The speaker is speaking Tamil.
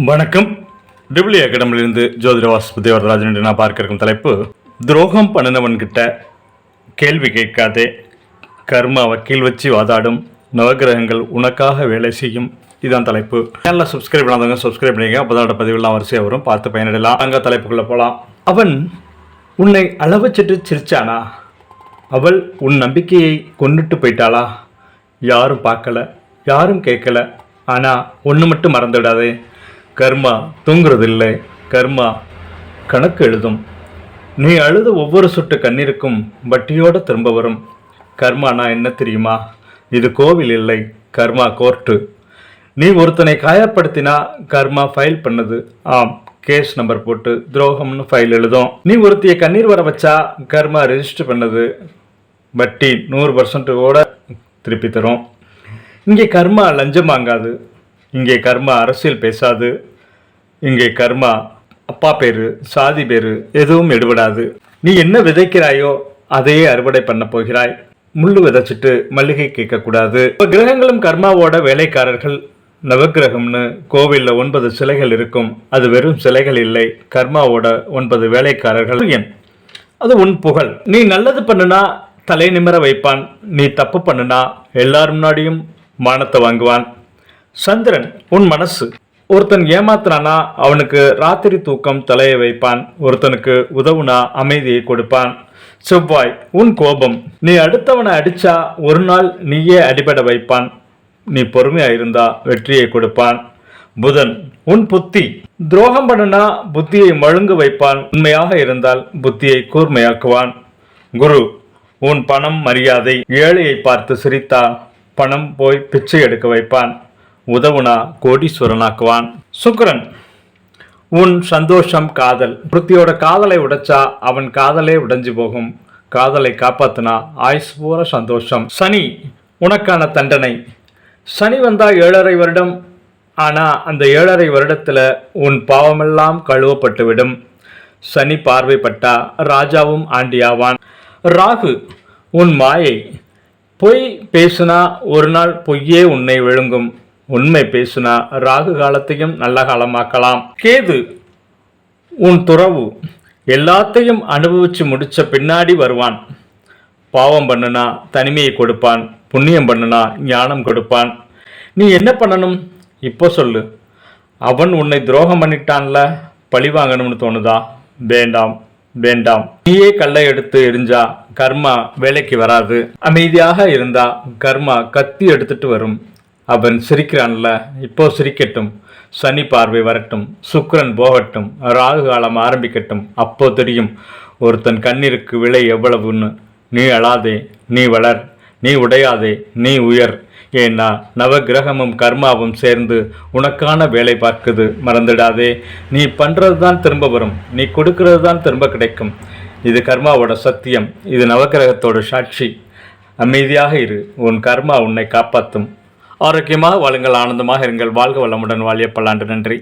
வணக்கம். டிபிளி அகாடமிலிருந்து ஜோதிட வாசுபதி வரதராஜன் என்று நான் பார்க்க இருக்கும் தலைப்பு, துரோகம் பண்ணினவன்கிட்ட கேள்வி கேட்காதே, கர்மா வக்கீல் வச்சு வாதாடும், நவகிரகங்கள் உனக்காக வேலை செய்யும். இதுதான் தலைப்பு. சேனலில் சப்ஸ்கிரைப் பண்ணாதவங்க சப்ஸ்கிரைப் பண்ணிங்க, அப்போதான் பதிவுலாம் வரிசையாக வரும், பார்த்து பயனிடலாம். அங்கே தலைப்புக்குள்ளே போகலாம். அவன் உன்னை அளவச்சிட்டு சிரிச்சானா? அவள் உன் நம்பிக்கையை கொண்டுட்டு போயிட்டாளா? யாரும் பார்க்கல, யாரும் கேட்கல. ஆனால் ஒன்று மட்டும் மறந்துவிடாதே, கர்மா தூங்குறதில்லை, கர்மா கணக்கு எழுதும். நீ அழுத ஒவ்வொரு சொட்டு கண்ணீருக்கும் வட்டியோடு திரும்ப வரும். கர்மானா என்ன தெரியுமா? இது கோவில் இல்லை, கர்மா கோர்ட்டு. நீ ஒருத்தனை காயப்படுத்தினா கர்மா ஃபைல் பண்ணுது. ஆம், கேஸ் நம்பர் போட்டு துரோகம்னு ஃபைல் எழுதும். நீ ஒருத்திய கண்ணீர் வர வச்சா கர்மா ரெஜிஸ்டர் பண்ணது, வட்டி 100% திருப்பி தரும். இங்கே கர்மா லஞ்சம் வாங்காது, இங்கே கர்மா அரசியல் பேசாது, இங்கே கர்மா அப்பா பேரு சாதி பேரு எதுவும் எடுபடாது. நீ என்ன விதைக்கிறாயோ அதையே அறுவடை பண்ண போகிறாய். முள்ளு விதைச்சிட்டு மல்லிகை கேட்கக்கூடாது. இப்போ கிரகங்களும் கர்மாவோட வேலைக்காரர்கள். நவகிரகம்னு கோவிலில் 9 சிலைகள் இருக்கும். அது வெறும் சிலைகள் இல்லை, கர்மாவோட 9 வேலைக்காரர்கள். அது உன் புகழ். நீ நல்லது பண்ணுனா தலை நிமிர வைப்பான், நீ தப்பு பண்ணுனா எல்லார் முன்னாடியும் மானத்தை வாங்குவான். சந்திரன் உன் மனசு. ஒருத்தன் ஏமாத்தினானா அவனுக்கு ராத்திரி தூக்கம் தலையை வைப்பான், ஒருத்தனுக்கு உதவுனா அமைதியை கொடுப்பான். செவ்வாய் உன் கோபம். நீ அடுத்தவனை அடிச்சா ஒரு நாள் நீயே அடிபட வைப்பான், நீ பொறுமையா இருந்தா வெற்றியை கொடுப்பான். புதன் உன் புத்தி. துரோகம் பண்ணுனா புத்தியை மழுங்க வைப்பான், உண்மையாக இருந்தால் புத்தியை கூர்மையாக்குவான். குரு உன் பணம் மரியாதை. ஏழையை பார்த்து சிரித்தா பணம் போய் பிச்சை எடுக்க வைப்பான், உதவுனா கோடீஸ்வரனாக்குவான். சுக்கிரன் உன் சந்தோஷம் காதல். புத்தியோட காதலை உடைச்சா அவன் காதலே உடைஞ்சு போகும், காதலை காப்பாத்தினா ஆயுசு பூரா சந்தோஷம். சனி உனக்கான தண்டனை. சனி வந்தா 7.5 வருடம். ஆனா அந்த 7.5 வருடத்துல உன் பாவமெல்லாம் கழுவப்பட்டு விடும். சனி பார்வைப்பட்டா ராஜாவும் ஆண்டியாவான். ராகு உன் மாயை. பொய் பேசுனா ஒரு நாள் பொய்யே உன்னை விழுங்கும், உண்மை பேசுனா ராகு காலத்தையும் நல்ல காலமாக்கலாம். கேது உன் துறவு. எல்லாத்தையும் அனுபவிச்சு முடிச்ச பின்னாடி வருவான். பாவம் பண்ணுனா தனிமையை கொடுப்பான், புண்ணியம் பண்ணுனா ஞானம் கொடுப்பான். நீ என்ன பண்ணணும் இப்போ சொல்லு. அவன் உன்னை துரோகம் பண்ணிட்டான்ல, பழி வாங்கணும்னு தோணுதா? வேண்டாம் வேண்டாம். நீயே கல்லை எடுத்து எரிஞ்சா கர்மா வேலைக்கு வராது. அமைதியாக இருந்தா கர்மா கத்தி எடுத்துட்டு வரும். அவன் சிரிக்கிறான்ல, இப்போ சிரிக்கட்டும். சனி பார்வை வரட்டும், சுக்கிரன் போகட்டும், ராகு காலம் ஆரம்பிக்கட்டும். அப்போ தெரியும் ஒருத்தன் கண்ணீருக்கு விலை எவ்வளவுன்னு. நீ அழாதே, நீ வளர், நீ உடையாதே, நீ உயர். ஏன்னா நவகிரகமும் கர்மாவும் சேர்ந்து உனக்கான வேலை பார்க்குது, மறந்துடாதே. நீ பண்ணுறது தான் திரும்ப வரும், நீ கொடுக்கறது தான் திரும்ப கிடைக்கும். இது கர்மாவோட சத்தியம், இது நவகிரகத்தோட சாட்சி. அமைதியாக இரு, உன் கர்மா உன்னை காப்பாற்றும். ஆரோக்கியமாக வாழுங்கள், ஆனந்தமாக இருங்கள், வாழ்க வளமுடன், வாழிய பல்லாண்டு. நன்றி.